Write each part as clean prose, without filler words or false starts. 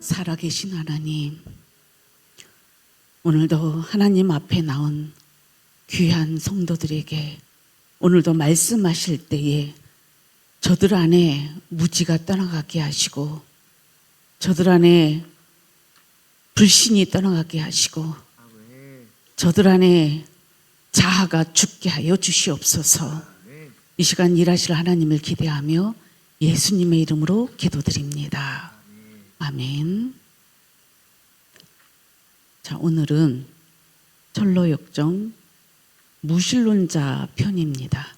살아계신 하나님, 오늘도 하나님 앞에 나온 귀한 성도들에게 오늘도 말씀하실 때에 저들 안에 무지가 떠나가게 하시고 저들 안에 불신이 떠나가게 하시고 저들 안에 자아가 죽게 하여 주시옵소서. 이 시간 일하실 하나님을 기대하며 예수님의 이름으로 기도드립니다. 아멘. 자, 오늘은 철로역정 무신론자 편입니다.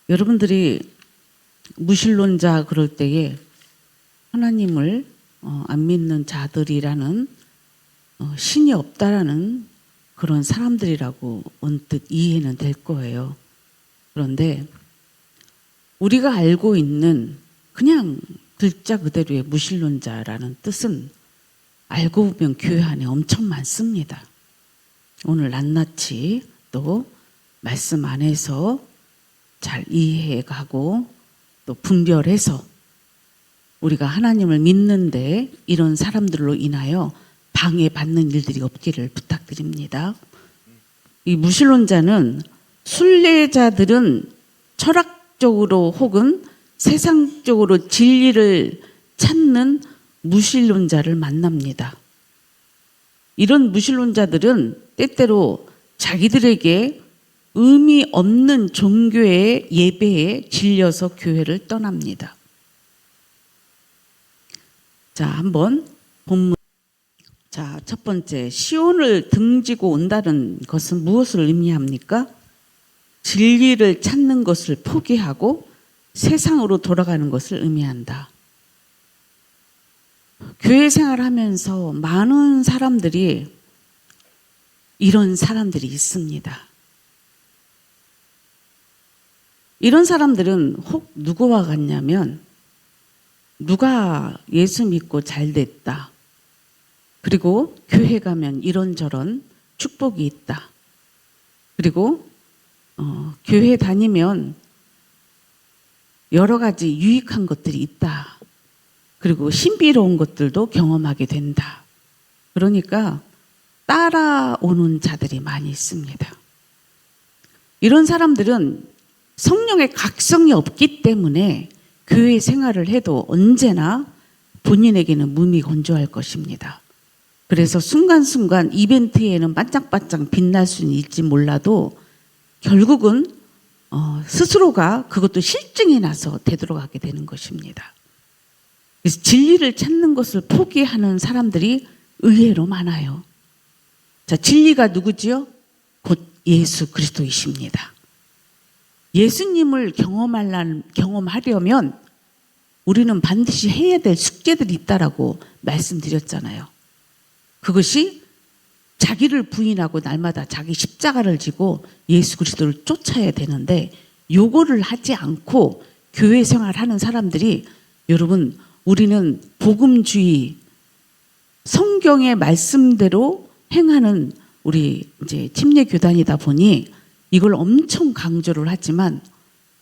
여러분들이 무신론자 그럴 때에 하나님을 안 믿는 자들이라는 신이 없다라는 그런 사람들이라고 언뜻 이해는 될 거예요. 그런데 우리가 알고 있는 그냥 글자 그대로의 무신론자라는 뜻은 알고 보면 교회 안에 엄청 많습니다. 오늘 낱낱이 또 말씀 안에서 잘 이해해가고 또 분별해서 우리가 하나님을 믿는데 이런 사람들로 인하여 방해받는 일들이 없기를 부탁드립니다. 이 무신론자는 순례자들은 철학적으로 혹은 세상적으로 진리를 찾는 무신론자를 만납니다. 이런 무신론자들은 때때로 자기들에게 의미 없는 종교의 예배에 질려서 교회를 떠납니다. 자, 한번 본문. 자, 첫 번째, 시온을 등지고 온다는 것은 무엇을 의미합니까? 진리를 찾는 것을 포기하고 세상으로 돌아가는 것을 의미한다. 교회 생활하면서 많은 사람들이 이런 사람들이 있습니다. 이런 사람들은 혹 누구와 같냐면 누가 예수 믿고 잘 됐다. 그리고 교회 가면 이런저런 축복이 있다. 그리고 교회 다니면 여러 가지 유익한 것들이 있다. 그리고 신비로운 것들도 경험하게 된다. 그러니까 따라오는 자들이 많이 있습니다. 이런 사람들은 성령의 각성이 없기 때문에 교회 생활을 해도 언제나 본인에게는 무미건조할 것입니다. 그래서 순간순간 이벤트에는 반짝반짝 빛날 수는 있지 몰라도 결국은 스스로가 그것도 실증이 나서 되돌아가게 되는 것입니다. 그래서 진리를 찾는 것을 포기하는 사람들이 의외로 많아요. 자, 진리가 누구지요? 곧 예수 그리스도이십니다. 예수님을 경험하려면 우리는 반드시 해야 될 숙제들이 있다라고 말씀드렸잖아요. 그것이 자기를 부인하고 날마다 자기 십자가를 지고 예수 그리스도를 쫓아야 되는데 요거를 하지 않고 교회 생활하는 사람들이 여러분 우리는 복음주의 성경의 말씀대로 행하는 우리 이제 침례교단이다 보니 이걸 엄청 강조를 하지만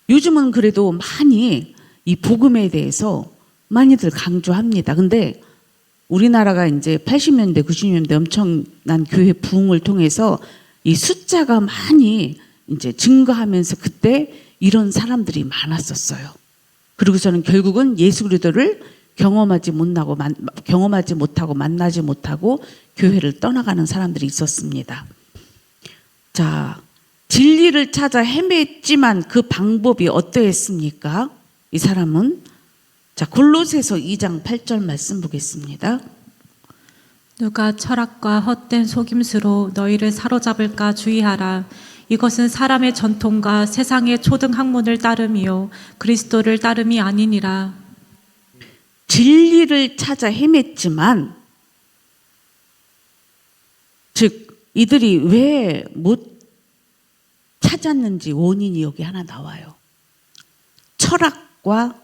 요즘은 그래도 많이 이 복음에 대해서 많이들 강조합니다. 근데 우리나라가 이제 80년대, 90년대 엄청난 교회 부흥을 통해서 이 숫자가 많이 이제 증가하면서 그때 이런 사람들이 많았었어요. 그리고 저는 결국은 예수 그리스도를 경험하지 못하고 만나지 못하고 교회를 떠나가는 사람들이 있었습니다. 자, 진리를 찾아 헤맸지만 그 방법이 어떠했습니까? 이 사람은 자, 골로새서 2장 8절 말씀 보겠습니다. 누가 철학과 헛된 속임수로 너희를 사로잡을까 주의하라. 이것은 사람의 전통과 세상의 초등 학문을 따름이요 그리스도를 따름이 아니니라. 진리를 찾아 헤맸지만 즉 이들이 왜 못 찾았는지 원인이 여기 하나 나와요. 철학과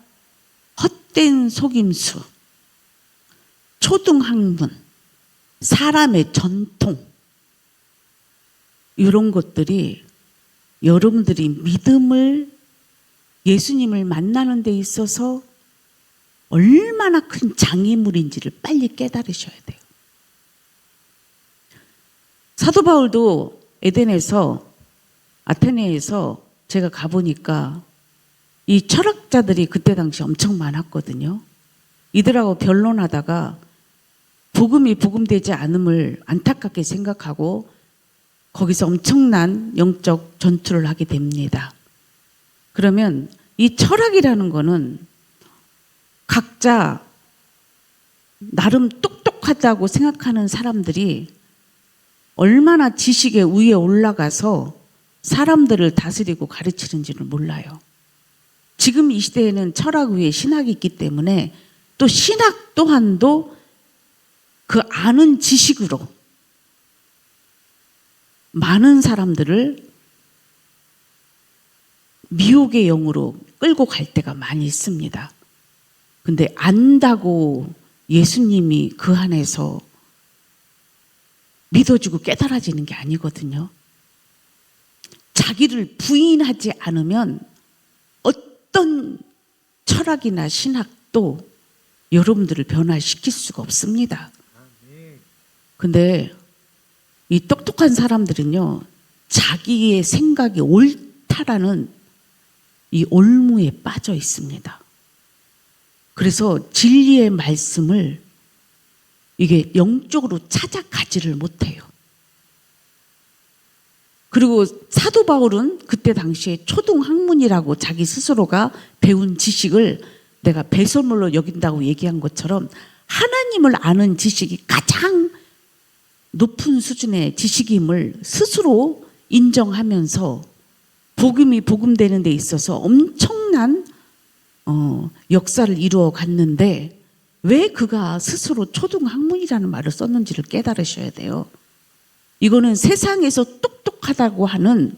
헛된 속임수, 초등학문, 사람의 전통 이런 것들이 여러분들이 믿음을 예수님을 만나는 데 있어서 얼마나 큰 장애물인지를 빨리 깨달으셔야 돼요. 사도 바울도 에덴에서, 아테네에서 제가 가보니까 이 철학자들이 그때 당시 엄청 많았거든요. 이들하고 변론하다가 복음이 복음되지 않음을 안타깝게 생각하고 거기서 엄청난 영적 전투를 하게 됩니다. 그러면 이 철학이라는 거는 각자 나름 똑똑하다고 생각하는 사람들이 얼마나 지식의 위에 올라가서 사람들을 다스리고 가르치는지를 몰라요. 지금 이 시대에는 철학 위에 신학이 있기 때문에 또 신학 또한도 그 아는 지식으로 많은 사람들을 미혹의 영으로 끌고 갈 때가 많이 있습니다. 근데 안다고 예수님이 그 안에서 믿어주고 깨달아지는 게 아니거든요. 자기를 부인하지 않으면 어떤 철학이나 신학도 여러분들을 변화시킬 수가 없습니다. 근데 이 똑똑한 사람들은요, 자기의 생각이 옳다라는 이 올무에 빠져 있습니다. 그래서 진리의 말씀을 이게 영적으로 찾아가지를 못해요. 그리고 사도 바울은 그때 당시에 초등학문이라고 자기 스스로가 배운 지식을 내가 배설물로 여긴다고 얘기한 것처럼 하나님을 아는 지식이 가장 높은 수준의 지식임을 스스로 인정하면서 복음이 복음되는 데 있어서 엄청난 역사를 이루어 갔는데 왜 그가 스스로 초등학문이라는 말을 썼는지를 깨달으셔야 돼요. 이거는 세상에서 똑똑하다고 하는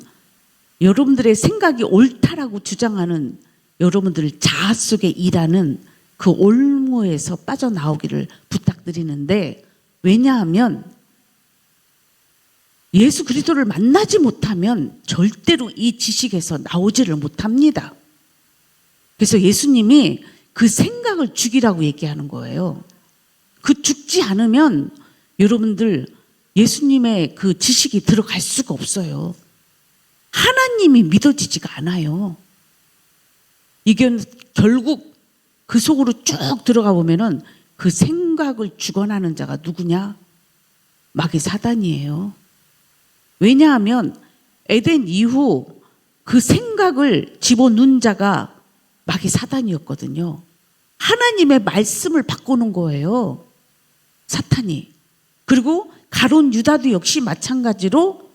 여러분들의 생각이 옳다라고 주장하는 여러분들 자아 속에 일하는 그 올무에서 빠져나오기를 부탁드리는데, 왜냐하면 예수 그리스도를 만나지 못하면 절대로 이 지식에서 나오지를 못합니다. 그래서 예수님이 그 생각을 죽이라고 얘기하는 거예요. 그 죽지 않으면 여러분들 예수님의 그 지식이 들어갈 수가 없어요. 하나님이 믿어지지가 않아요. 이게 결국 그 속으로 쭉 들어가 보면은 그 생각을 주관하는 자가 누구냐? 마귀 사단이에요. 왜냐하면 에덴 이후 그 생각을 집어넣은 자가 마귀 사단이었거든요. 하나님의 말씀을 바꾸는 거예요, 사탄이. 그리고 가룟 유다도 역시 마찬가지로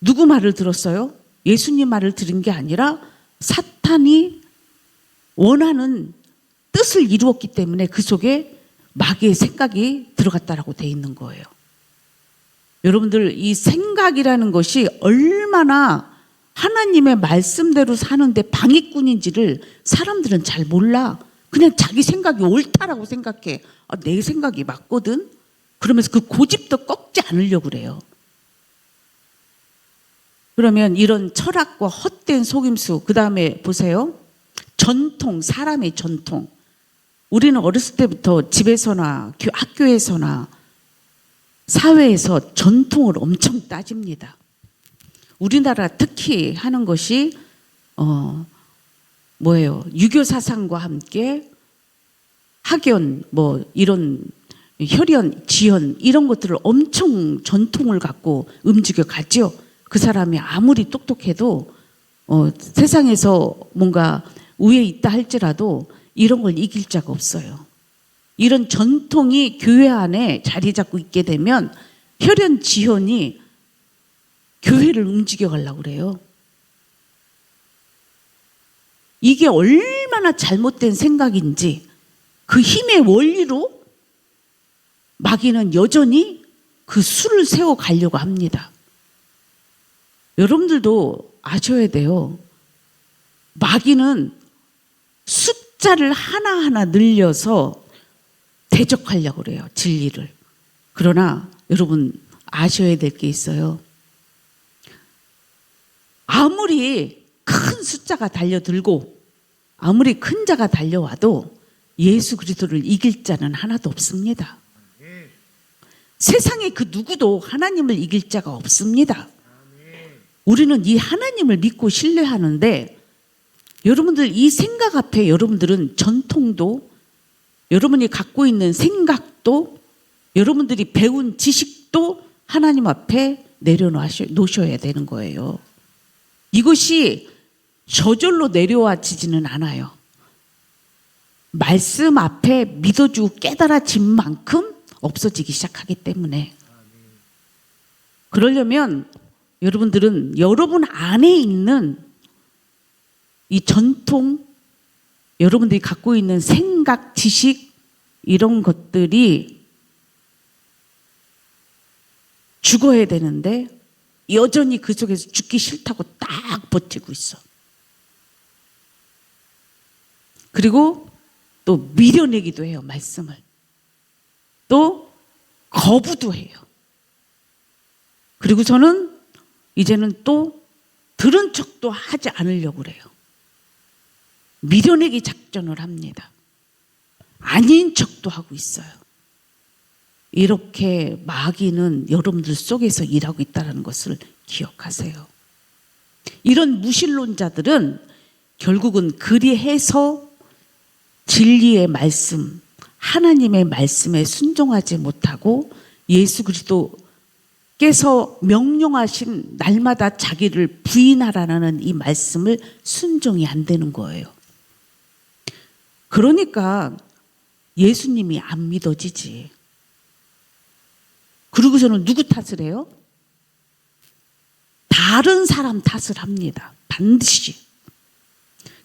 누구 말을 들었어요? 예수님 말을 들은 게 아니라 사탄이 원하는 뜻을 이루었기 때문에 그 속에 마귀의 생각이 들어갔다라고 돼 있는 거예요. 여러분들, 이 생각이라는 것이 얼마나 하나님의 말씀대로 사는데 방해꾼인지를 사람들은 잘 몰라. 그냥 자기 생각이 옳다라고 생각해. 내 생각이 맞거든. 그러면서 그 고집도 꺾지 않으려고 그래요. 그러면 이런 철학과 헛된 속임수, 그 다음에 보세요. 전통, 사람의 전통. 우리는 어렸을 때부터 집에서나 학교에서나 사회에서 전통을 엄청 따집니다. 우리나라 특히 하는 것이 뭐예요? 유교 사상과 함께 학연, 뭐 이런 혈연, 지연 이런 것들을 엄청 전통을 갖고 움직여 가죠. 그 사람이 아무리 똑똑해도 세상에서 뭔가 위에 있다 할지라도 이런 걸 이길 자가 없어요. 이런 전통이 교회 안에 자리 잡고 있게 되면 혈연, 지연이 교회를 움직여 가려고 그래요. 이게 얼마나 잘못된 생각인지 그 힘의 원리로 마귀는 여전히 그 수를 세워 가려고 합니다. 여러분들도 아셔야 돼요. 마귀는 숫자를 하나하나 늘려서 대적하려고 그래요, 진리를. 그러나 여러분 아셔야 될 게 있어요. 아무리 큰 숫자가 달려들고 아무리 큰 자가 달려와도 예수 그리스도를 이길 자는 하나도 없습니다. 세상에 그 누구도 하나님을 이길 자가 없습니다. 우리는 이 하나님을 믿고 신뢰하는데, 여러분들 이 생각 앞에 여러분들은 전통도, 여러분이 갖고 있는 생각도, 여러분들이 배운 지식도 하나님 앞에 내려놓으셔야 되는 거예요. 이것이 저절로 내려와지지는 않아요. 말씀 앞에 믿어주고 깨달아진 만큼 없어지기 시작하기 때문에, 그러려면 여러분들은 여러분 안에 있는 이 전통, 여러분들이 갖고 있는 생각, 지식, 이런 것들이 죽어야 되는데 여전히 그 속에서 죽기 싫다고 딱 버티고 있어. 그리고 또 밀어내기도 해요, 말씀을. 또 거부도 해요. 그리고 저는 이제는 또 들은 척도 하지 않으려고 그래요. 밀어내기 작전을 합니다. 아닌 척도 하고 있어요. 이렇게 마귀는 여러분들 속에서 일하고 있다는 것을 기억하세요. 이런 무신론자들은 결국은 그리해서 진리의 말씀, 하나님의 말씀에 순종하지 못하고 예수 그리스도께서 명령하신 날마다 자기를 부인하라는 이 말씀을 순종이 안 되는 거예요. 그러니까 예수님이 안 믿어지지. 그러고서는 누구 탓을 해요? 다른 사람 탓을 합니다. 반드시.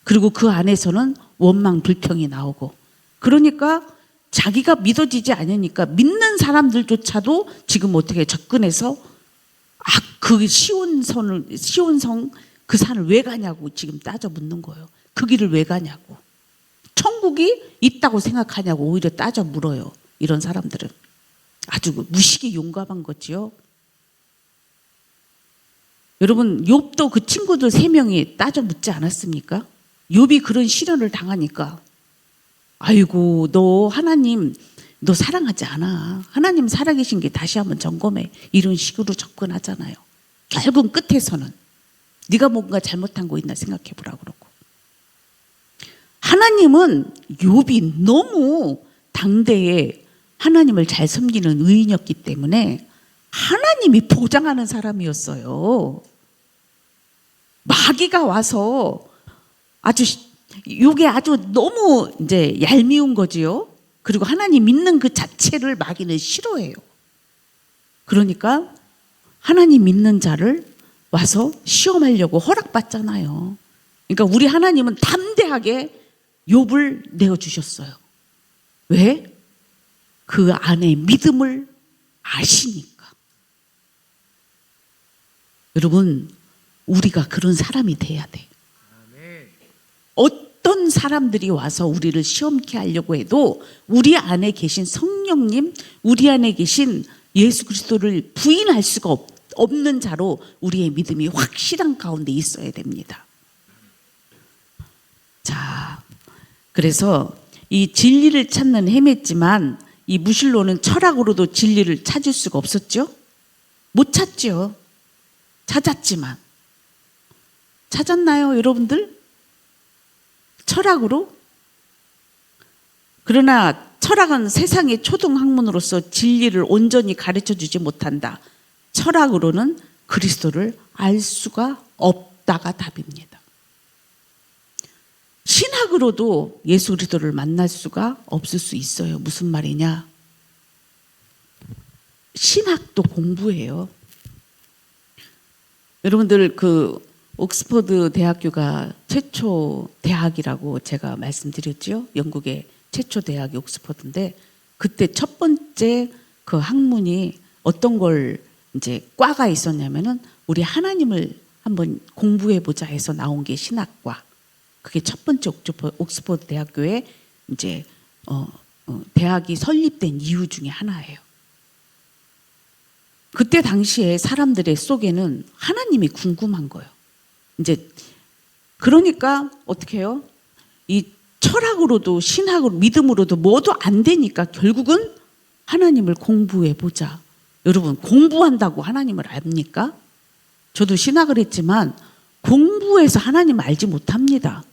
그리고 그 안에서는 원망, 불평이 나오고, 그러니까 자기가 믿어지지 않으니까 믿는 사람들조차도 지금 어떻게 접근해서 그 시온성 그 산을 왜 가냐고 지금 따져 묻는 거예요. 그 길을 왜 가냐고. 천국이 있다고 생각하냐고 오히려 따져 물어요. 이런 사람들은 아주 무식이 용감한 거지요. 여러분, 욥도 그 친구들 3명이 따져 묻지 않았습니까? 욥이 그런 시련을 당하니까, 아이고 너 하나님 너 사랑하지 않아. 하나님 살아계신 게 다시 한번 점검해. 이런 식으로 접근하잖아요. 결국 끝에서는 네가 뭔가 잘못한 거 있나 생각해 보라고 그러고. 하나님은 욥이 너무 당대에 하나님을 잘 섬기는 의인이었기 때문에 하나님이 보장하는 사람이었어요. 마귀가 와서 요게 아주 너무 이제 얄미운 거지요. 그리고 하나님 믿는 그 자체를 마귀는 싫어해요. 그러니까 하나님 믿는 자를 와서 시험하려고 허락받잖아요. 그러니까 우리 하나님은 담대하게 욥을 내어주셨어요. 왜? 그 안에 믿음을 아시니까. 여러분, 우리가 그런 사람이 돼야 돼. 어떤 사람들이 와서 우리를 시험케 하려고 해도 우리 안에 계신 성령님, 우리 안에 계신 예수 그리스도를 부인할 수가 없는 자로 우리의 믿음이 확실한 가운데 있어야 됩니다. 자, 그래서 이 진리를 찾는 헤맸지만 이 무신론은 철학으로도 진리를 찾을 수가 없었죠. 못 찾죠. 찾았지만. 찾았나요, 여러분들? 철학으로? 그러나 철학은 세상의 초등학문으로서 진리를 온전히 가르쳐주지 못한다. 철학으로는 그리스도를 알 수가 없다가 답입니다. 신학으로도 예수 그리스도를 만날 수가 없을 수 있어요. 무슨 말이냐? 신학도 공부예요. 여러분들 그 옥스퍼드 대학교가 최초 대학이라고 제가 말씀드렸죠. 영국의 최초 대학이 옥스퍼드인데, 그때 첫 번째 그 학문이 어떤 걸 이제 과가 있었냐면은 우리 하나님을 한번 공부해 보자 해서 나온 게 신학과. 그게 첫 번째 옥스퍼드 대학교의 이제 대학이 설립된 이유 중에 하나예요. 그때 당시에 사람들의 속에는 하나님이 궁금한 거예요. 이제 그러니까 어떻게 해요? 이 철학으로도 신학으로 믿음으로도 뭐도 안 되니까 결국은 하나님을 공부해 보자. 여러분, 공부한다고 하나님을 압니까? 저도 신학을 했지만 공부해서 하나님 알지 못합니다.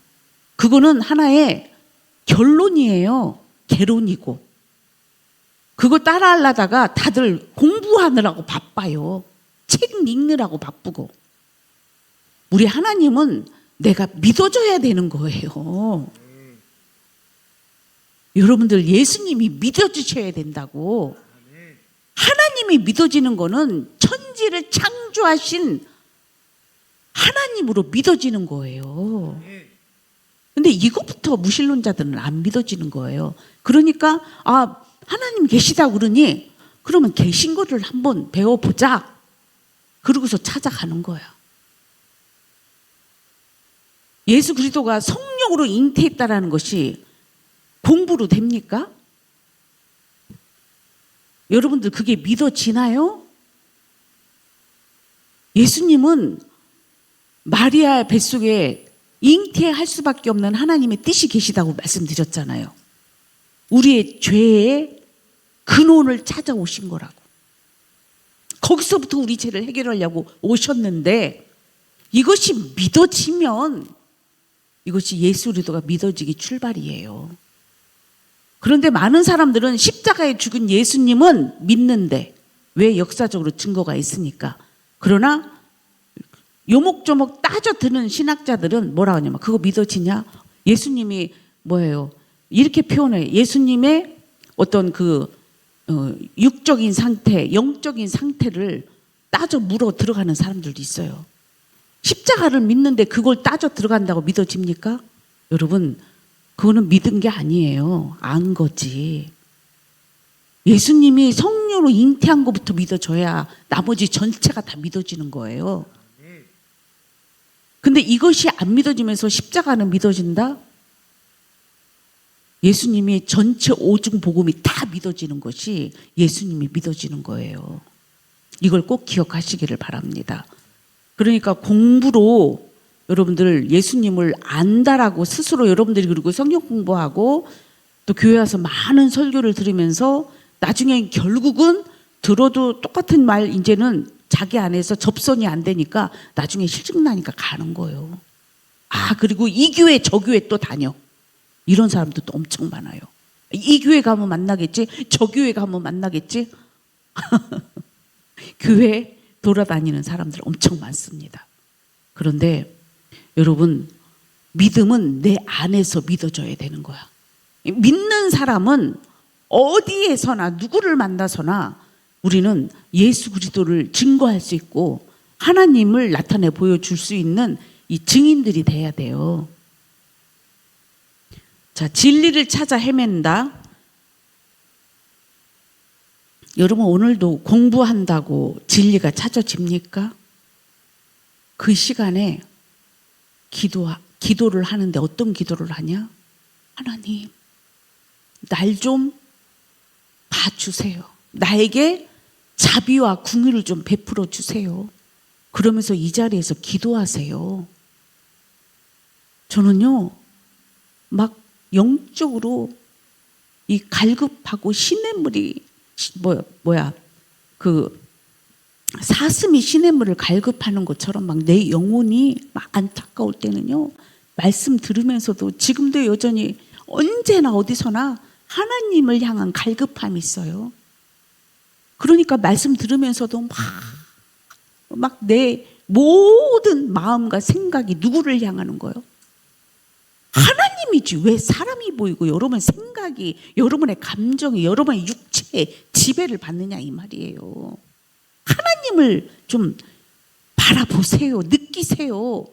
그거는 하나의 결론이에요. 개론이고. 그거 따라하려다가 다들 공부하느라고 바빠요. 책 읽느라고 바쁘고. 우리 하나님은 내가 믿어줘야 되는 거예요. 여러분들, 예수님이 믿어주셔야 된다고. 하나님이 믿어지는 거는 천지를 창조하신 하나님으로 믿어지는 거예요. 근데 이것부터 무신론자들은 안 믿어지는 거예요. 그러니까 하나님 계시다고 그러니 그러면 계신 거를 한번 배워보자. 그러고서 찾아가는 거야. 예수 그리스도가 성령으로 잉태했다라는 것이 공부로 됩니까? 여러분들 그게 믿어지나요? 예수님은 마리아 뱃속에 잉태할 수밖에 없는 하나님의 뜻이 계시다고 말씀드렸잖아요. 우리의 죄의 근원을 찾아오신 거라고. 거기서부터 우리 죄를 해결하려고 오셨는데 이것이 믿어지면 이것이 예수 그리스도가 믿어지기 출발이에요. 그런데 많은 사람들은 십자가에 죽은 예수님은 믿는데 왜? 역사적으로 증거가 있으니까. 그러나 요목조목 따져드는 신학자들은 뭐라 하냐면 그거 믿어지냐? 예수님이 뭐예요? 이렇게 표현해요. 예수님의 어떤 육적인 상태, 영적인 상태를 따져 물어 들어가는 사람들도 있어요. 십자가를 믿는데 그걸 따져 들어간다고 믿어집니까? 여러분, 그거는 믿은 게 아니에요. 안 거지. 예수님이 성령으로 잉태한 것부터 믿어져야 나머지 전체가 다 믿어지는 거예요. 근데 이것이 안 믿어지면서 십자가는 믿어진다? 예수님이 전체 오중 복음이 다 믿어지는 것이 예수님이 믿어지는 거예요. 이걸 꼭 기억하시기를 바랍니다. 그러니까 공부로 여러분들 예수님을 안다라고 스스로 여러분들이 그리고 성경 공부하고 또 교회 와서 많은 설교를 들으면서 나중에 결국은 들어도 똑같은 말 이제는 자기 안에서 접선이 안 되니까 나중에 실증나니까 가는 거예요. 그리고 이 교회 저 교회 또 다녀. 이런 사람도 또 엄청 많아요. 이 교회 가면 만나겠지? 저 교회 가면 만나겠지? 교회 돌아다니는 사람들 엄청 많습니다. 그런데 여러분, 믿음은 내 안에서 믿어져야 되는 거야. 믿는 사람은 어디에서나 누구를 만나서나 우리는 예수 그리스도를 증거할 수 있고 하나님을 나타내 보여줄 수 있는 이 증인들이 돼야 돼요. 자, 진리를 찾아 헤맨다. 여러분, 오늘도 공부한다고 진리가 찾아집니까? 그 시간에 기도를 하는데 어떤 기도를 하냐? 하나님, 날 좀 봐주세요. 나에게 자비와 궁유를 좀 베풀어 주세요. 그러면서 이 자리에서 기도하세요. 저는요, 막 영적으로 이 갈급하고 시냇물이 사슴이 시냇물을 갈급하는 것처럼 막 내 영혼이 막 안타까울 때는요, 말씀 들으면서도 지금도 여전히 언제나 어디서나 하나님을 향한 갈급함이 있어요. 그러니까 말씀 들으면서도 막 내 모든 마음과 생각이 누구를 향하는 거예요? 하나님이지 왜 사람이 보이고 여러분 생각이, 여러분의 감정이, 여러분의 육체에 지배를 받느냐 이 말이에요. 하나님을 좀 바라보세요. 느끼세요.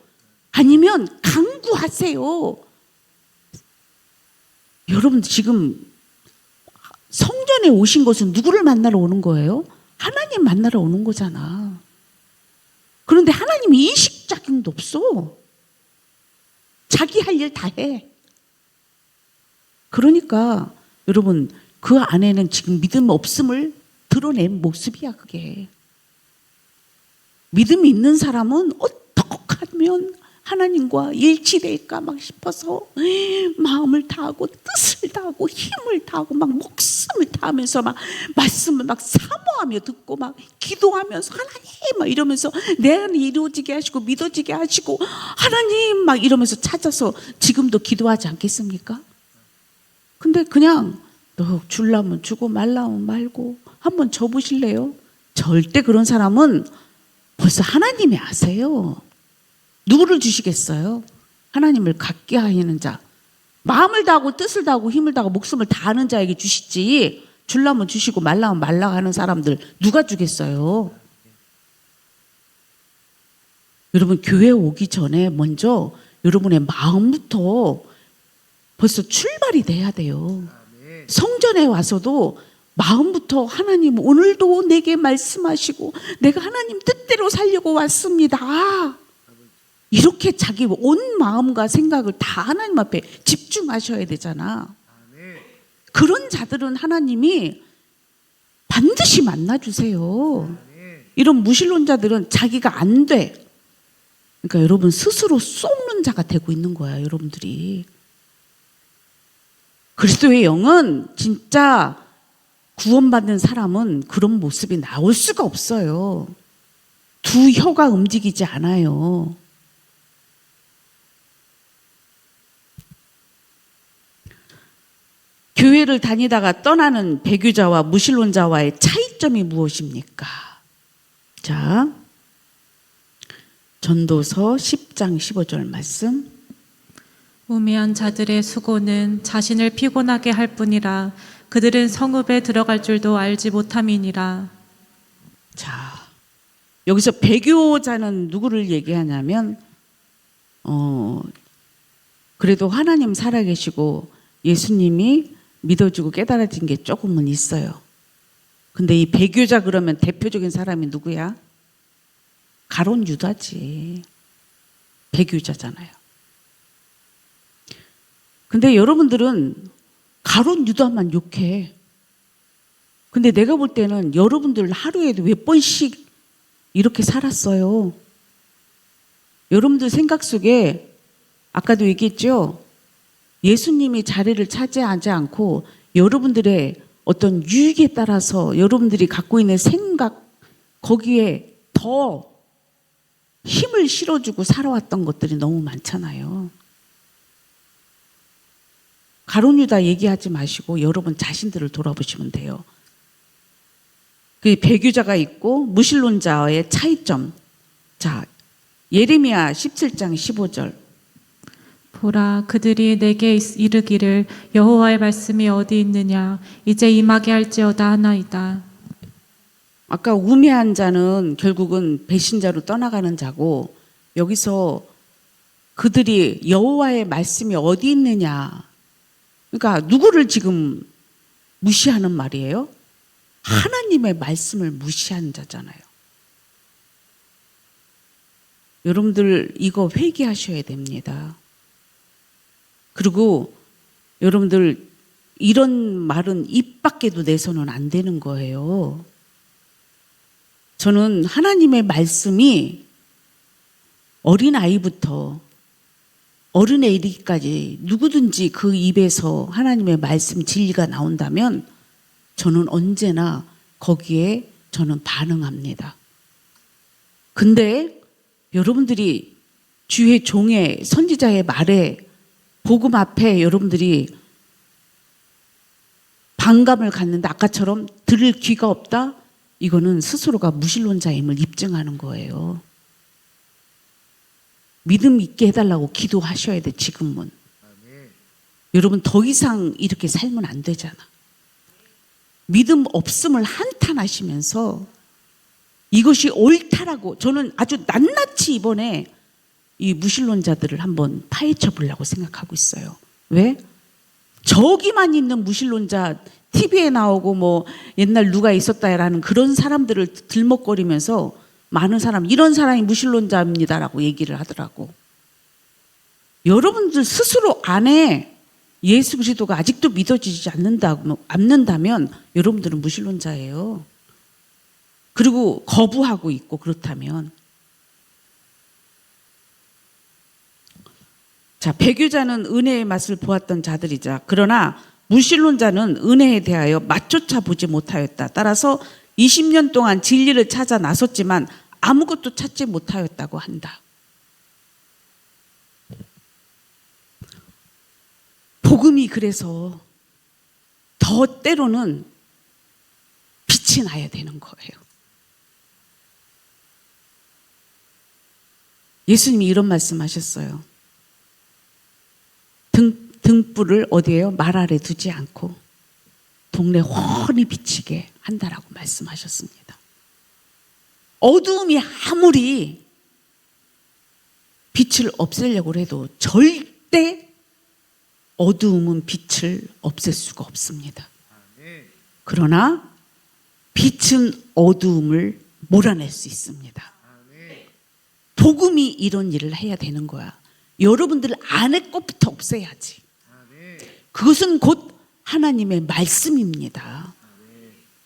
아니면 강구하세요. 여러분 지금 성전에 오신 것은 누구를 만나러 오는 거예요? 하나님 만나러 오는 거잖아. 그런데 하나님이 인식작용도 없어. 자기 할 일 다 해. 그러니까 여러분 그 안에는 지금 믿음 없음을 드러낸 모습이야 그게. 믿음이 있는 사람은 어떻게 하면 하나님과 일치될까 막 싶어서 마음을 다 다하고 뜻을 다하고 힘을 다하고 막 목숨을 다하면서 막 말씀을 막 사모하며 듣고 막 기도하면서 하나님 막 이러면서 내 안에 이루어지게 하시고 믿어지게 하시고 하나님 막 이러면서 찾아서 지금도 기도하지 않겠습니까? 근데 그냥 너 줄라면 주고 말라면 말고 한번 줘보실래요? 절대 그런 사람은 벌써 하나님이 아세요. 누구를 주시겠어요? 하나님을 갖게 하시는 자, 마음을 다하고 뜻을 다하고 힘을 다하고 목숨을 다하는 자에게 주시지 줄라면 주시고 말라면 말라 하는 사람들 누가 주겠어요? 여러분 교회 오기 전에 먼저 여러분의 마음부터 벌써 출발이 돼야 돼요. 성전에 와서도 마음부터 하나님 오늘도 내게 말씀하시고 내가 하나님 뜻대로 살려고 왔습니다. 이렇게 자기 온 마음과 생각을 다 하나님 앞에 집중하셔야 되잖아. 그런 자들은 하나님이 반드시 만나주세요. 이런 무신론자들은 자기가 안 돼. 그러니까 여러분 스스로 쏟는 자가 되고 있는 거야, 여러분들이. 그리스도의 영은 진짜 구원받는 사람은 그런 모습이 나올 수가 없어요. 두 혀가 움직이지 않아요. 교회를 다니다가 떠나는 배교자와 무신론자와의 차이점이 무엇입니까? 자, 전도서 10장 15절 말씀. 우매한 자들의 수고는 자신을 피곤하게 할 뿐이라 그들은 성읍에 들어갈 줄도 알지 못함이니라. 자, 여기서 배교자는 누구를 얘기하냐면 그래도 하나님 살아계시고 예수님이 믿어지고 깨달아진 게 조금은 있어요. 근데 이 배교자 그러면 대표적인 사람이 누구야? 가룟 유다지. 배교자잖아요. 근데 여러분들은 가룟 유다만 욕해. 근데 내가 볼 때는 여러분들 하루에도 몇 번씩 이렇게 살았어요. 여러분들 생각 속에 아까도 얘기했죠? 예수님이 자리를 차지하지 않고 여러분들의 어떤 유익에 따라서 여러분들이 갖고 있는 생각 거기에 더 힘을 실어주고 살아왔던 것들이 너무 많잖아요. 가룟 유다 얘기하지 마시고 여러분 자신들을 돌아보시면 돼요. 그 배교자가 있고 무신론자의 차이점. 자, 예레미야 17장 15절. 보라, 그들이 내게 이르기를 여호와의 말씀이 어디 있느냐 이제 임하게 할지어다 하나이다. 아까 우매한 자는 결국은 배신자로 떠나가는 자고 여기서 그들이 여호와의 말씀이 어디 있느냐. 그러니까 누구를 지금 무시하는 말이에요? 하나님의 말씀을 무시한 자잖아요. 여러분들 이거 회개하셔야 됩니다. 그리고 여러분들 이런 말은 입 밖에도 내서는 안 되는 거예요. 저는 하나님의 말씀이 어린아이부터 어른에 이르기까지 누구든지 그 입에서 하나님의 말씀 진리가 나온다면 저는 언제나 거기에 저는 반응합니다. 근데 여러분들이 주의 종의 선지자의 말에 복음 앞에 여러분들이 반감을 갖는데 아까처럼 들을 귀가 없다? 이거는 스스로가 무신론자임을 입증하는 거예요. 믿음 있게 해달라고 기도하셔야 돼, 지금은. 여러분 더 이상 이렇게 살면 안 되잖아. 믿음 없음을 한탄하시면서 이것이 옳다라고 저는 아주 낱낱이 이번에 이 무신론자들을 한번 파헤쳐 보려고 생각하고 있어요. 왜? 저기만 있는 무신론자 TV에 나오고 뭐 옛날 누가 있었다라는 그런 사람들을 들먹거리면서 많은 사람 이런 사람이 무신론자입니다라고 얘기를 하더라고. 여러분들 스스로 안에 예수 그리스도가 아직도 믿어지지 않는다면 여러분들은 무신론자예요. 그리고 거부하고 있고 그렇다면 자, 배교자는 은혜의 맛을 보았던 자들이자 그러나 무신론자는 은혜에 대하여 맛조차 보지 못하였다. 따라서 20년 동안 진리를 찾아 나섰지만 아무것도 찾지 못하였다고 한다. 복음이 그래서 더 때로는 빛이 나야 되는 거예요. 예수님이 이런 말씀하셨어요. 등불을 어디에요? 말 아래 두지 않고 동네 훤히 비치게 한다라고 말씀하셨습니다. 어두움이 아무리 빛을 없애려고 해도 절대 어두움은 빛을 없앨 수가 없습니다. 그러나 빛은 어두움을 몰아낼 수 있습니다. 복음이 이런 일을 해야 되는 거야. 여러분들 안에 것부터 없애야지. 그것은 곧 하나님의 말씀입니다.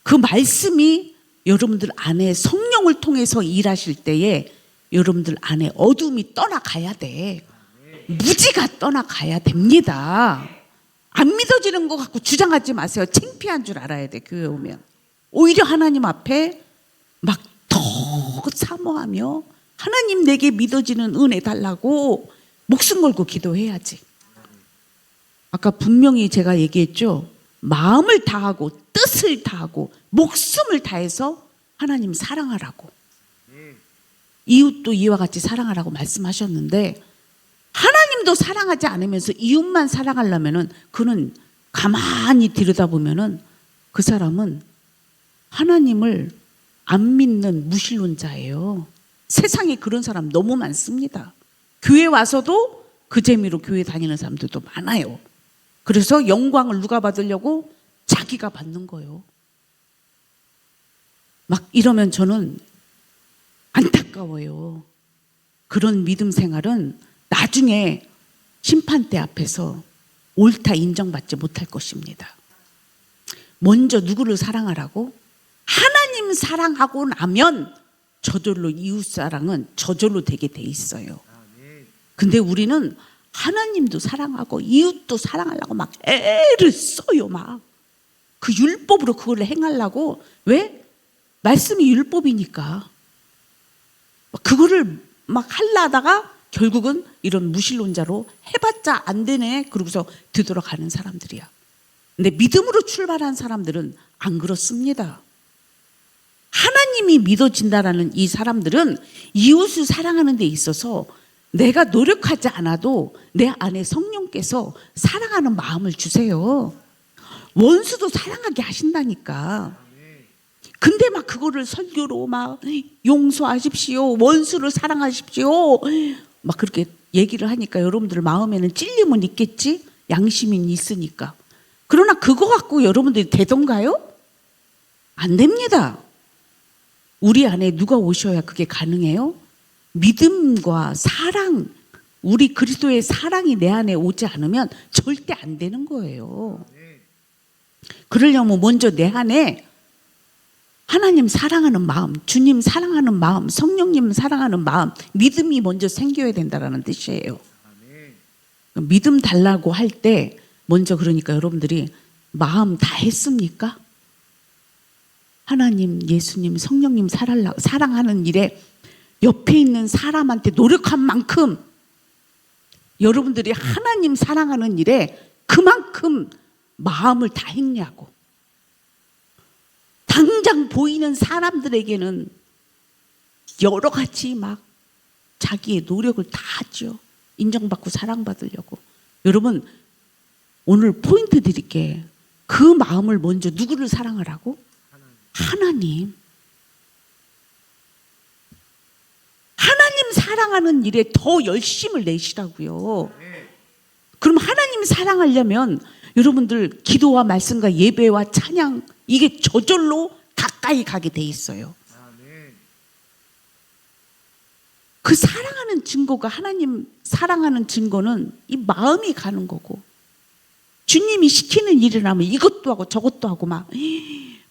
그 말씀이 여러분들 안에 성령을 통해서 일하실 때에 여러분들 안에 어둠이 떠나가야 돼. 무지가 떠나가야 됩니다. 안 믿어지는 것 갖고 주장하지 마세요. 창피한 줄 알아야 돼. 교회 오면 오히려 하나님 앞에 막 더 사모하며 하나님 내게 믿어지는 은혜 달라고 목숨 걸고 기도해야지. 아까 분명히 제가 얘기했죠. 마음을 다하고 뜻을 다하고 목숨을 다해서 하나님 사랑하라고, 이웃도 이와 같이 사랑하라고 말씀하셨는데, 하나님도 사랑하지 않으면서 이웃만 사랑하려면은 그는 가만히 들여다보면은 그 사람은 하나님을 안 믿는 무신론자예요. 세상에 그런 사람 너무 많습니다. 교회 와서도 그 재미로 교회 다니는 사람들도 많아요. 그래서 영광을 누가 받으려고? 자기가 받는 거예요. 막 이러면 저는 안타까워요. 그런 믿음 생활은 나중에 심판대 앞에서 옳다 인정받지 못할 것입니다. 먼저 누구를 사랑하라고? 하나님 사랑하고 나면 저절로 이웃 사랑은 저절로 되게 돼 있어요. 근데 우리는 하나님도 사랑하고 이웃도 사랑하려고 막 애를 써요. 막 그 율법으로 그걸 행하려고. 왜? 말씀이 율법이니까 그거를 막 하려다가 결국은 이런 무신론자로 해봤자 안 되네 그러고서 되돌아가는 사람들이야. 근데 믿음으로 출발한 사람들은 안 그렇습니다. 하나님이 믿어진다라는 이 사람들은 이웃을 사랑하는 데 있어서 내가 노력하지 않아도 내 안에 성령께서 사랑하는 마음을 주세요. 원수도 사랑하게 하신다니까. 근데 막 그거를 설교로 막 용서하십시오, 원수를 사랑하십시오 막 그렇게 얘기를 하니까 여러분들 마음에는 찔림은 있겠지? 양심이 있으니까. 그러나 그거 갖고 여러분들이 되던가요? 안 됩니다. 우리 안에 누가 오셔야 그게 가능해요? 믿음과 사랑, 우리 그리스도의 사랑이 내 안에 오지 않으면 절대 안 되는 거예요. 그러려면 먼저 내 안에 하나님 사랑하는 마음, 주님 사랑하는 마음, 성령님 사랑하는 마음, 믿음이 먼저 생겨야 된다는 뜻이에요. 믿음 달라고 할 때 먼저, 그러니까 여러분들이 마음 다 했습니까? 하나님, 예수님, 성령님 사랑하는 일에 옆에 있는 사람한테 노력한 만큼 여러분들이 하나님 사랑하는 일에 그만큼 마음을 다 했냐고. 당장 보이는 사람들에게는 여러 가지 막 자기의 노력을 다 하죠. 인정받고 사랑받으려고. 여러분, 오늘 포인트 드릴게. 그 마음을 먼저 누구를 사랑하라고? 하나님. 하나님 사랑하는 일에 더 열심을 내시라고요. 그럼 하나님 사랑하려면 여러분들 기도와 말씀과 예배와 찬양, 이게 저절로 가까이 가게 돼 있어요. 그 사랑하는 증거가, 하나님 사랑하는 증거는 이 마음이 가는 거고, 주님이 시키는 일을 하면 이것도 하고 저것도 하고 막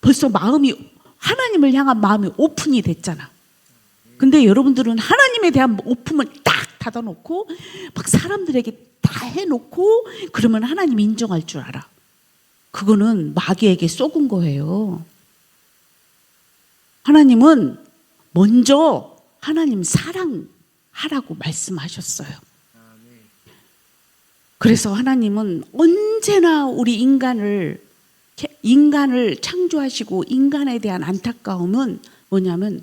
벌써 마음이, 하나님을 향한 마음이 오픈이 됐잖아. 근데 여러분들은 하나님에 대한 오픈을 딱 닫아놓고 막 사람들에게 다 해놓고 그러면 하나님 인정할 줄 알아. 그거는 마귀에게 쏘은 거예요. 하나님은 먼저 하나님 사랑하라고 말씀하셨어요. 그래서 하나님은 언제나 우리 인간을 창조하시고 인간에 대한 안타까움은 뭐냐면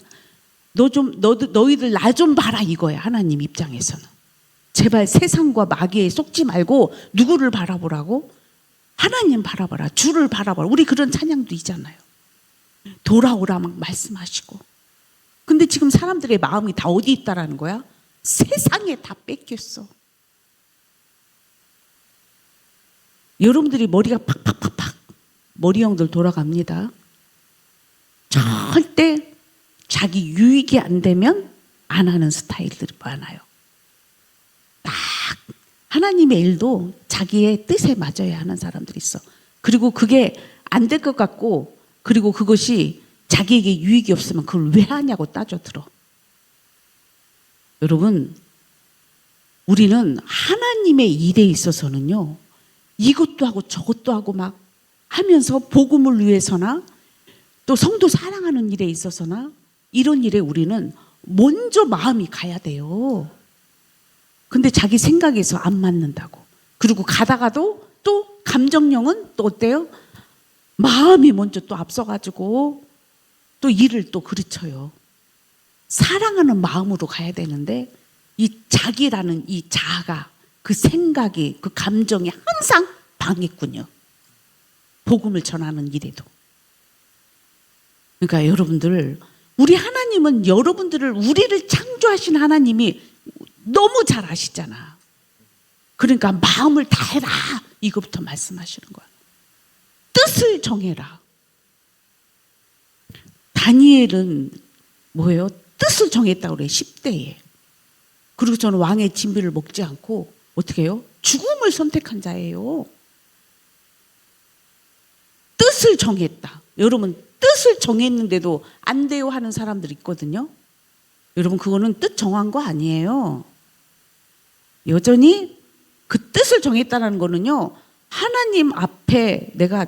너희들 나 좀 봐라 이거야. 하나님 입장에서는 제발 세상과 마귀에 속지 말고 누구를 바라보라고? 하나님 바라봐라. 주를 바라봐라. 우리 그런 찬양도 있잖아요. 돌아오라 막 말씀하시고. 근데 지금 사람들의 마음이 다 어디 있다라는 거야? 세상에 다 뺏겼어. 여러분들이 머리가 팍팍팍팍 머리형들 돌아갑니다. 절대 자기 유익이 안 되면 안 하는 스타일들이 많아요. 딱 하나님의 일도 자기의 뜻에 맞아야 하는 사람들이 있어. 그리고 그게 안 될 것 같고, 그리고 그것이 자기에게 유익이 없으면 그걸 왜 하냐고 따져들어. 여러분, 우리는 하나님의 일에 있어서는요, 이것도 하고 저것도 하고 막 하면서 복음을 위해서나 또 성도 사랑하는 일에 있어서나 이런 일에 우리는 먼저 마음이 가야 돼요. 근데 자기 생각에서 안 맞는다고. 그리고 가다가도 또 감정령은 또 어때요? 마음이 먼저 또 앞서가지고 또 일을 또 그르쳐요. 사랑하는 마음으로 가야 되는데 이 자기라는 이 자아가, 그 생각이, 그 감정이 항상 방해꾼이요. 복음을 전하는 일에도. 그러니까 여러분들, 우리 하나님은 여러분들을, 우리를 창조하신 하나님이 너무 잘 아시잖아. 그러니까 마음을 다해라 이거부터 말씀하시는 거야. 뜻을 정해라. 다니엘은 뭐예요? 뜻을 정했다고 그래. 10대에. 그리고 저는 왕의 진비를 먹지 않고 어떻게 해요? 죽음을 선택한 자예요. 뜻을 정했다. 여러분, 뜻을 정했는데도 안 돼요 하는 사람들 있거든요. 여러분, 그거는 뜻 정한 거 아니에요. 여전히 그 뜻을 정했다는 거는요, 하나님 앞에 내가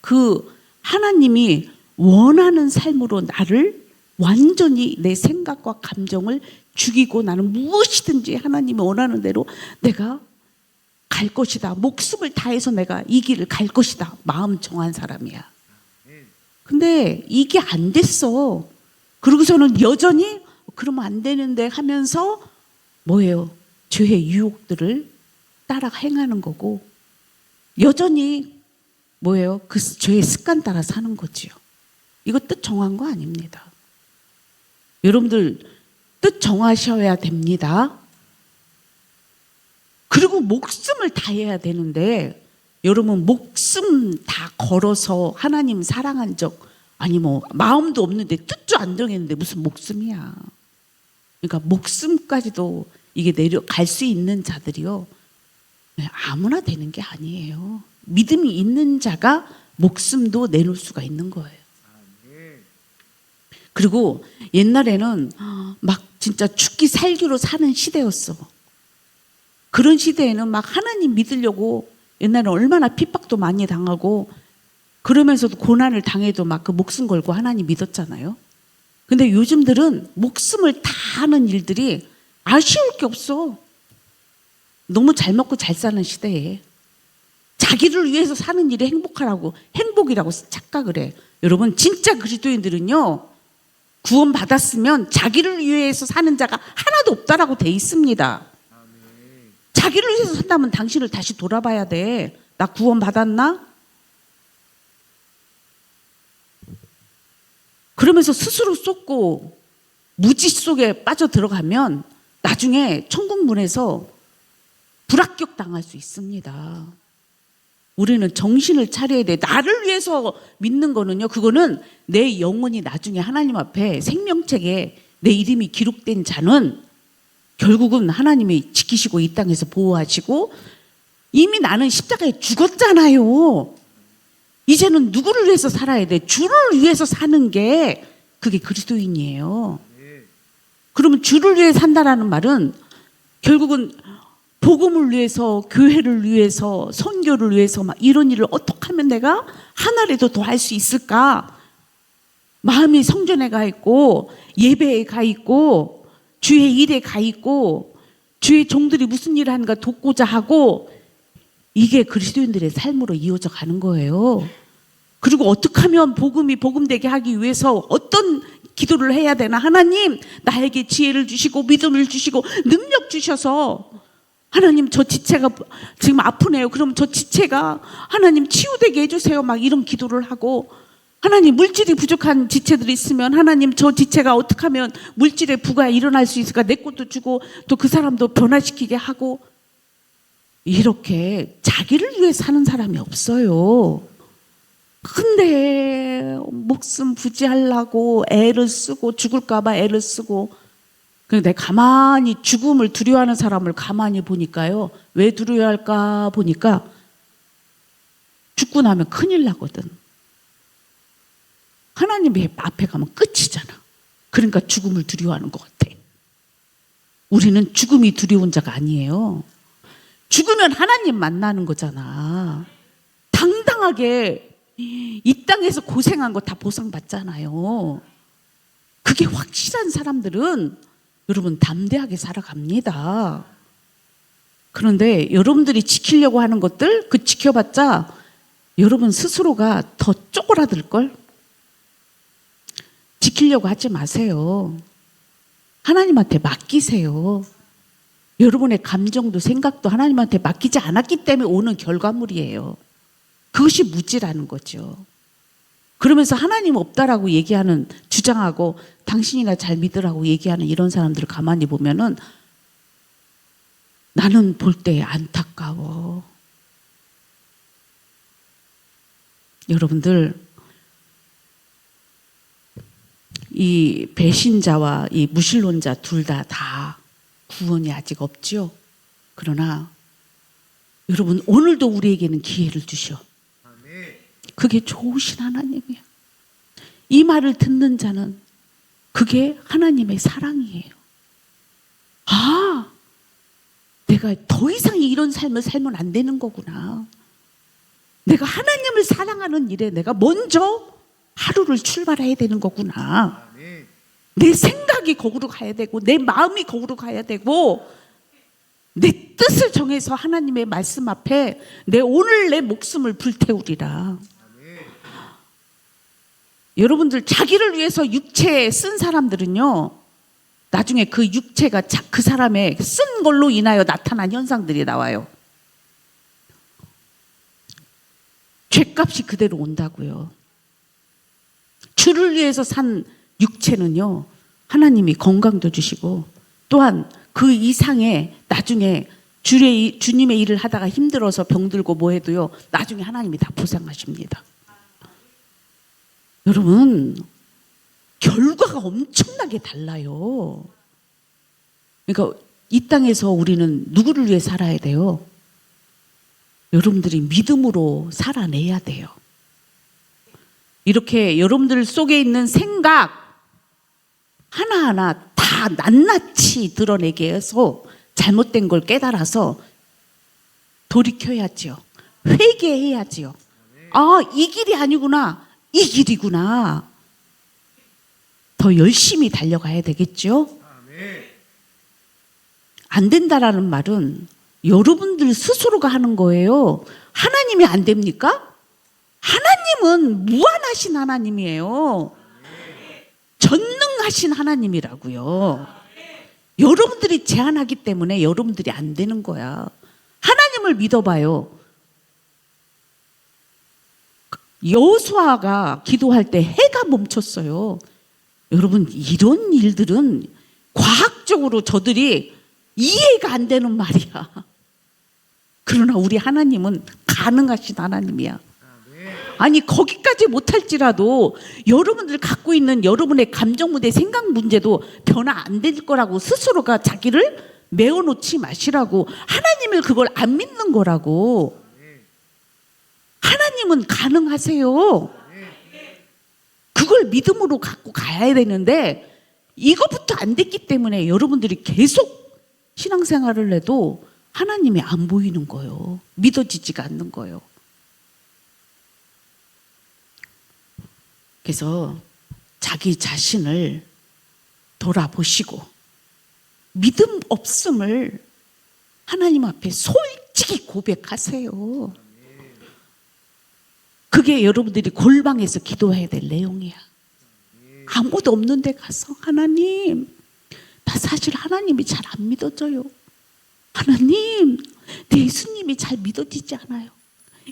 그 하나님이 원하는 삶으로 나를 완전히 내 생각과 감정을 죽이고 나는 무엇이든지 하나님이 원하는 대로 내가 갈 것이다. 목숨을 다해서 내가 이 길을 갈 것이다. 마음 정한 사람이야. 근데 이게 안 됐어. 그러고서는 여전히 그러면 안 되는데 하면서 뭐예요? 죄의 유혹들을 따라 행하는 거고, 여전히 뭐예요? 그 죄의 습관 따라 사는 거지요. 이거 뜻 정한 거 아닙니다. 여러분들 뜻 정하셔야 됩니다. 그리고 목숨을 다해야 되는데, 여러분 목숨 다 걸어서 하나님 사랑한 적, 아니 뭐 마음도 없는데 뜻도 안 정했는데 무슨 목숨이야. 그러니까 목숨까지도 이게 내려갈 수 있는 자들이요, 아무나 되는 게 아니에요. 믿음이 있는 자가 목숨도 내놓을 수가 있는 거예요. 그리고 옛날에는 막 진짜 죽기 살기로 사는 시대였어. 그런 시대에는 막 하나님 믿으려고 옛날에 얼마나 핍박도 많이 당하고 그러면서도 고난을 당해도 막 그 목숨 걸고 하나님 믿었잖아요. 근데 요즘들은 목숨을 다 하는 일들이 아쉬울 게 없어. 너무 잘 먹고 잘 사는 시대에 자기를 위해서 사는 일이 행복이라고 착각을 해. 여러분, 진짜 그리스도인들은요, 구원 받았으면 자기를 위해서 사는 자가 하나도 없다라고 돼 있습니다. 자기를 위해서 산다면 당신을 다시 돌아봐야 돼. 나 구원 받았나? 그러면서 스스로 쏟고 무지 속에 빠져 들어가면 나중에 천국문에서 불합격 당할 수 있습니다. 우리는 정신을 차려야 돼. 나를 위해서 믿는 거는요, 그거는 내 영혼이 나중에 하나님 앞에 생명책에 내 이름이 기록된 자는 결국은 하나님이 지키시고 이 땅에서 보호하시고, 이미 나는 십자가에 죽었잖아요. 이제는 누구를 위해서 살아야 돼? 주를 위해서 사는 게 그게 그리스도인이에요. 그러면 주를 위해 산다라는 말은 결국은 복음을 위해서, 교회를 위해서, 선교를 위해서 막 이런 일을 어떻게 하면 내가 하나라도 더 할 수 있을까? 마음이 성전에 가 있고, 예배에 가 있고, 주의 일에 가 있고, 주의 종들이 무슨 일을 하는가 돕고자 하고, 이게 그리스도인들의 삶으로 이어져 가는 거예요. 그리고 어떻게 하면 복음이 복음되게 하기 위해서 어떤 기도를 해야 되나? 하나님, 나에게 지혜를 주시고 믿음을 주시고 능력 주셔서, 하나님 저 지체가 지금 아프네요. 그럼 저 지체가 하나님 치유되게 해주세요. 막 이런 기도를 하고, 하나님 물질이 부족한 지체들이 있으면 하나님 저 지체가 어떻게 하면 물질의 부가 일어날 수 있을까? 내 것도 주고 또 그 사람도 변화시키게 하고, 이렇게 자기를 위해 사는 사람이 없어요. 근데 목숨 부지하려고 애를 쓰고, 죽을까봐 애를 쓰고. 근데 가만히 죽음을 두려워하는 사람을 가만히 보니까요, 왜 두려워할까 보니까 죽고 나면 큰일 나거든. 하나님 앞에 가면 끝이잖아. 그러니까 죽음을 두려워하는 것 같아. 우리는 죽음이 두려운 자가 아니에요. 죽으면 하나님 만나는 거잖아. 당당하게 이 땅에서 고생한 거 다 보상받잖아요. 그게 확실한 사람들은 여러분 담대하게 살아갑니다. 그런데 여러분들이 지키려고 하는 것들, 그 지켜봤자 여러분 스스로가 더 쪼그라들걸? 지키려고 하지 마세요. 하나님한테 맡기세요. 여러분의 감정도 생각도 하나님한테 맡기지 않았기 때문에 오는 결과물이에요. 그것이 무지라는 거죠. 그러면서 하나님 없다라고 얘기하는, 주장하고 당신이나 잘 믿으라고 얘기하는 이런 사람들을 가만히 보면은 나는 볼 때 안타까워. 여러분들, 이 배신자와 이 무신론자 둘 다 구원이 아직 없죠. 그러나 여러분, 오늘도 우리에게는 기회를 주셔. 그게 좋으신 하나님이에요. 이 말을 듣는 자는 그게 하나님의 사랑이에요. 아, 내가 더 이상 이런 삶을 살면 안 되는 거구나. 내가 하나님을 사랑하는 일에 내가 먼저 하루를 출발해야 되는 거구나. 내 생각이 거기로 가야 되고, 내 마음이 거기로 가야 되고, 내 뜻을 정해서 하나님의 말씀 앞에 오늘 내 목숨을 불태우리라. 여러분들, 자기를 위해서 육체 쓴 사람들은요, 나중에 그 육체가 그 사람의 쓴 걸로 인하여 나타난 현상들이 나와요. 죗값이 그대로 온다고요. 주를 위해서 산 육체는요, 하나님이 건강도 주시고, 또한 그 이상의 나중에 주님의 일을 하다가 힘들어서 병들고 뭐 해도요, 나중에 하나님이 다 보상하십니다. 여러분, 결과가 엄청나게 달라요. 그러니까 이 땅에서 우리는 누구를 위해 살아야 돼요? 여러분들이 믿음으로 살아내야 돼요. 이렇게 여러분들 속에 있는 생각 하나하나 다 낱낱이 드러내게 해서 잘못된 걸 깨달아서 돌이켜야지요. 회개해야지요. 아, 이 길이 아니구나. 이 길이구나. 더 열심히 달려가야 되겠죠. 안 된다라는 말은 여러분들 스스로가 하는 거예요. 하나님이 안 됩니까? 하나님은 무한하신 하나님이에요. 전능하신 하나님이라고요. 여러분들이 제한하기 때문에 여러분들이 안 되는 거야. 하나님을 믿어봐요. 여호수아가 기도할 때 해가 멈췄어요. 여러분, 이런 일들은 과학적으로 저들이 이해가 안 되는 말이야. 그러나 우리 하나님은 가능하신 하나님이야. 아니, 거기까지 못할지라도 여러분들 갖고 있는 여러분의 감정 문제, 생각 문제도 변화 안 될 거라고 스스로가 자기를 메워놓지 마시라고. 하나님을 그걸 안 믿는 거라고. 하나님은 가능하세요. 그걸 믿음으로 갖고 가야 되는데 이거부터 안 됐기 때문에 여러분들이 계속 신앙생활을 해도 하나님이 안 보이는 거예요. 믿어지지가 않는 거예요. 그래서 자기 자신을 돌아보시고 믿음 없음을 하나님 앞에 솔직히 고백하세요. 그게 여러분들이 골방에서 기도해야 될 내용이야. 아무도 없는 데 가서 하나님, 나 사실 하나님이 잘 안 믿어져요. 하나님, 내 예수님이 잘 믿어지지 않아요.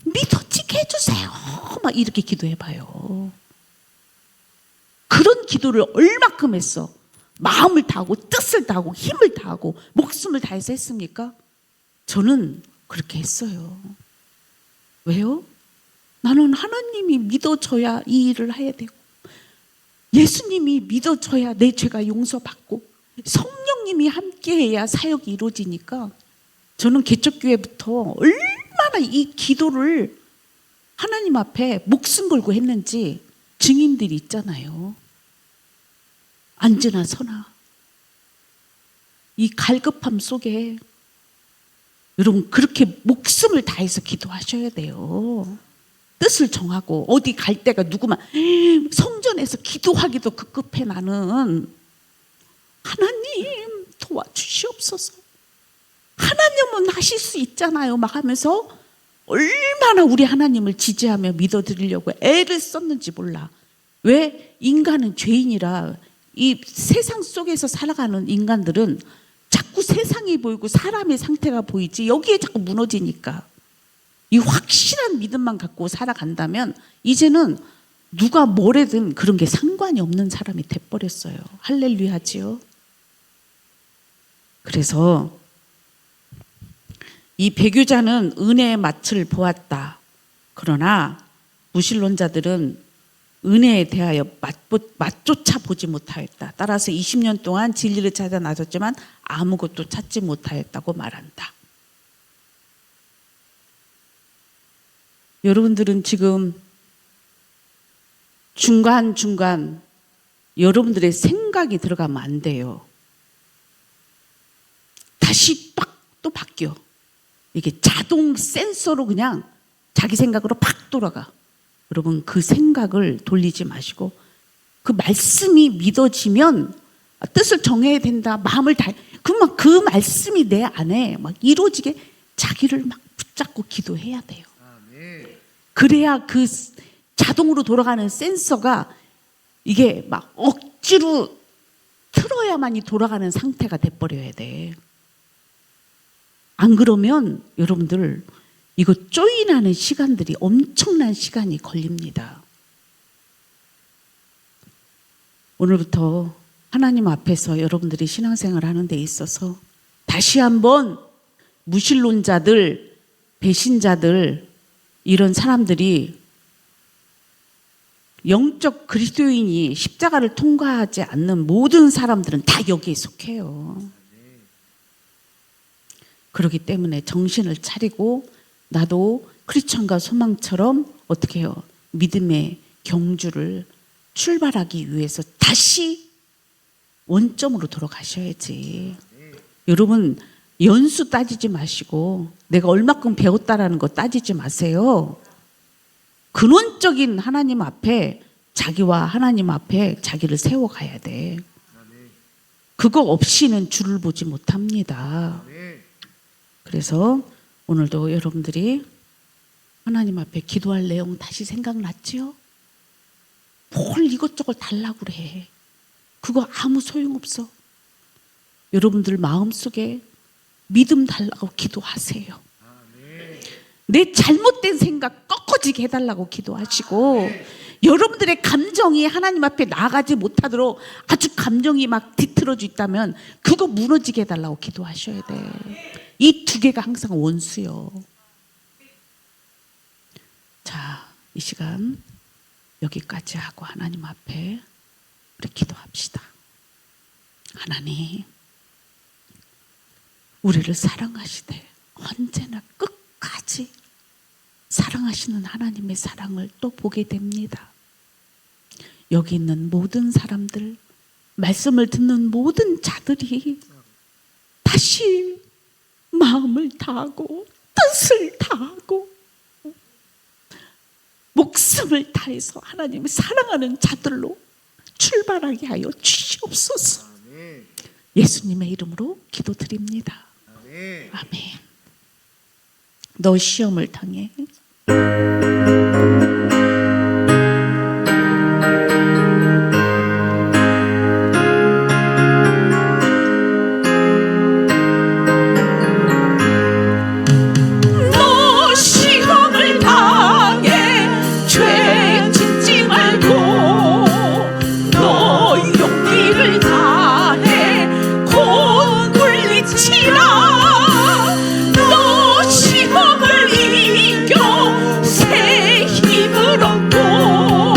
믿어지게 해주세요. 막 이렇게 기도해봐요. 그런 기도를 얼마큼 했어? 마음을 다하고 뜻을 다하고 힘을 다하고 목숨을 다해서 했습니까? 저는 그렇게 했어요. 왜요? 나는 하나님이 믿어져야 이 일을 해야 되고 예수님이 믿어져야 내 죄가 용서받고 성령님이 함께해야 사역이 이루어지니까 저는 개척교회부터 얼마나 이 기도를 하나님 앞에 목숨 걸고 했는지 증인들이 있잖아요. 앉으나 서나 이 갈급함 속에 여러분 그렇게 목숨을 다해서 기도하셔야 돼요. 뜻을 정하고 어디 갈 때가 누구만 성전에서 기도하기도 급급해. 나는 하나님 도와주시옵소서. 하나님은 하실 수 있잖아요 막 하면서 얼마나 우리 하나님을 지지하며 믿어드리려고 애를 썼는지 몰라. 왜? 인간은 죄인이라 이 세상 속에서 살아가는 인간들은 자꾸 세상이 보이고 사람의 상태가 보이지 여기에 자꾸 무너지니까 이 확실한 믿음만 갖고 살아간다면 이제는 누가 뭐래든 그런 게 상관이 없는 사람이 돼버렸어요. 할렐루야 하지요. 그래서 이 배교자는 은혜의 맛을 보았다. 그러나 무신론자들은 은혜에 대하여 맛조차 보지 못하였다. 따라서 20년 동안 진리를 찾아 나섰지만 아무것도 찾지 못하였다고 말한다. 여러분들은 지금 중간중간 여러분들의 생각이 들어가면 안 돼요. 다시 빡 또 바뀌어. 이게 자동 센서로 그냥 자기 생각으로 팍 돌아가. 여러분 그 생각을 돌리지 마시고 그 말씀이 믿어지면 뜻을 정해야 된다. 마음을 다 그러면 그 말씀이 내 안에 막 이루어지게 자기를 막 붙잡고 기도해야 돼요. 그래야 그 자동으로 돌아가는 센서가 이게 막 억지로 틀어야만이 돌아가는 상태가 돼버려야 돼. 안 그러면 여러분들 이거 조인하는 시간들이 엄청난 시간이 걸립니다. 오늘부터 하나님 앞에서 여러분들이 신앙생활 하는 데 있어서 다시 한번 무신론자들, 배신자들 이런 사람들이 영적 그리스도인이 십자가를 통과하지 않는 모든 사람들은 다 여기에 속해요. 그렇기 때문에 정신을 차리고 나도 크리스천과 소망처럼 어떻게 해요? 믿음의 경주를 출발하기 위해서 다시 원점으로 돌아가셔야지. 여러분 연수 따지지 마시고 내가 얼마큼 배웠다라는 거 따지지 마세요. 근원적인 하나님 앞에 자기와 하나님 앞에 자기를 세워가야 돼. 그거 없이는 주를 보지 못합니다. 그래서 오늘도 여러분들이 하나님 앞에 기도할 내용 다시 생각났지요? 뭘 이것저것 달라고 그래. 그거 아무 소용없어. 여러분들 마음속에 믿음 달라고 기도하세요. 내 잘못된 생각 꺾어지게 해달라고 기도하시고 여러분들의 감정이 하나님 앞에 나가지 못하도록 아주 감정이 막 뒤틀어져 있다면 그거 무너지게 해달라고 기도하셔야 돼. 이 두 개가 항상 원수요. 자, 이 시간 여기까지 하고 하나님 앞에 우리 기도합시다. 하나님, 우리를 사랑하시되 언제나 끝까지 사랑하시는 하나님의 사랑을 또 보게 됩니다. 여기 있는 모든 사람들, 말씀을 듣는 모든 자들이 다 다시 마음을 다하고 뜻을 다하고 목숨을 다해서 하나님을 사랑하는 자들로 출발하게 하여 주시옵소서. 예수님의 이름으로 기도드립니다. 아멘. 너 시험을 당해. 너 시험을 당해. 죄 짓지 말고 너 용기를 다해 곧 물리치라. 너 시험을 이겨 새 힘을 얻고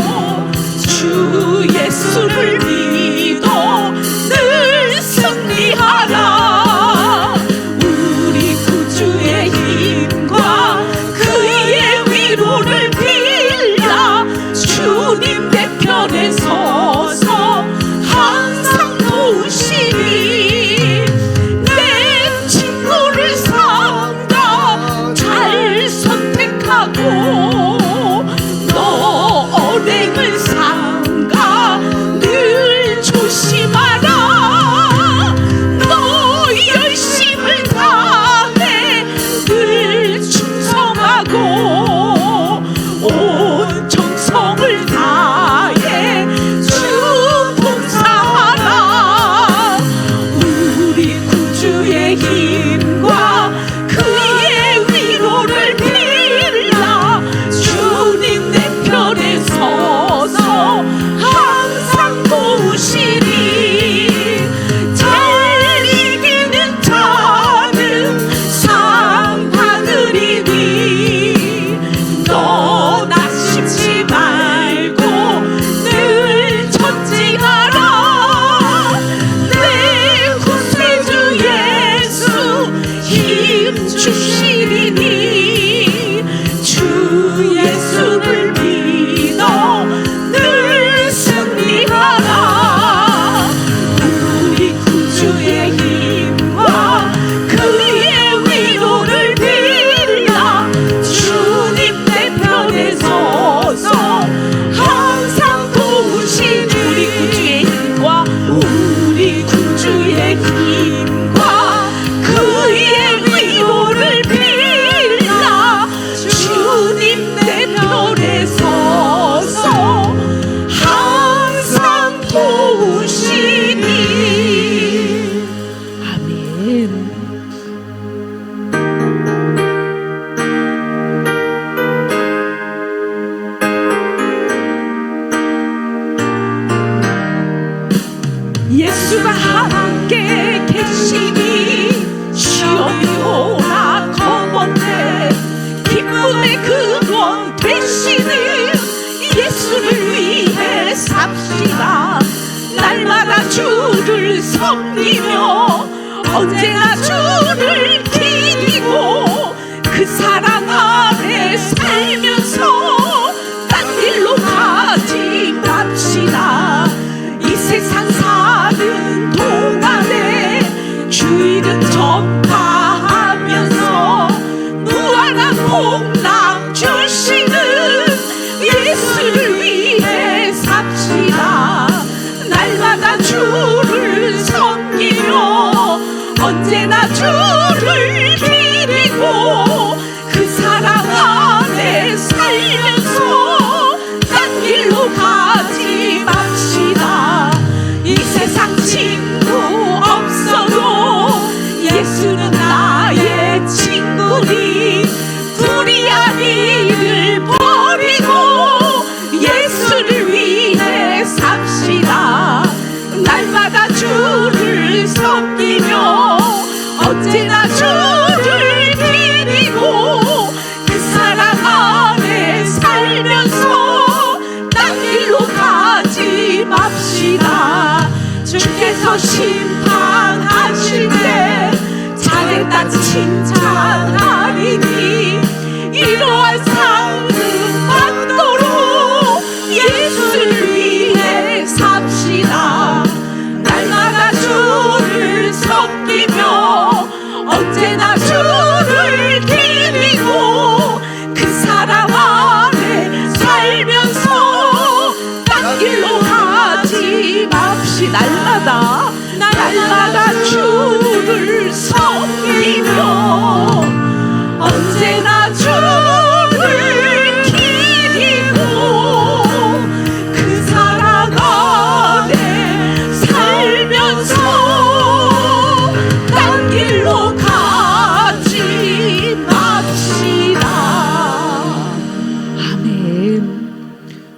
주 예수를 믿어 늘 승리하라. 우리 구주의 힘과 그의 위로를 빌라. 주님 내 편에 서서 항상 도우시니 내 친구를 삼가 잘 선택하고 너 언행을 삼가 늘 조심하라. 너 열심을 다해 늘 충성하고 온 정성을 다해 주 봉사하라. 우리 구주의 힘과 그의 위로를 빌라. 주님 내 편에 서서 항상 도우시니 잘 이기는 자는 상 받으리니 너 낙심치 말고 늘 전진하라. 내 구세주 예수 힘 주시리니 주 예수를 믿어 늘 승리하라. 우리 구주의 힘과 그의 위로를 빌라. 주님 내 편에 서서 항상 도우신 우리 구주의 힘과 우리 구주의 힘과 그의 위로를 빌라. 주님 내 편에 서서 항상 도우시니. 아멘. 예수가 함께 계시니 시험이 오나 겁없네. 기쁨의 근원 되시는 예수를 위해 삽시다. 날마다 주를 섬기며 언제나 주를 기리고 그 사랑 아래 살면서 딴 길로 가지 맙시다. 이 세상 사는 동안에 주일은 전파하면서 무한한 복락 주시는 예수를 위해 삽시다. 날마다 주를 섬기며 언제나 주를 기리고 그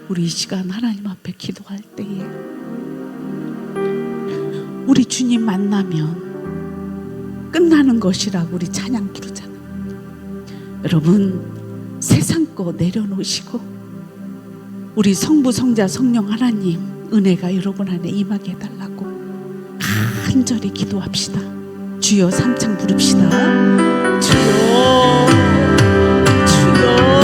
우리 이 시간 하나님 앞에 기도할 때에 우리 주님 만나면 끝나는 것이라고 우리 찬양 부르잖아. 여러분, 세상 거 내려놓으시고 우리 성부 성자 성령 하나님 은혜가 여러분 안에 임하게 해달라고 간절히 기도합시다. 주여 삼창 부릅시다. 주여, 주여.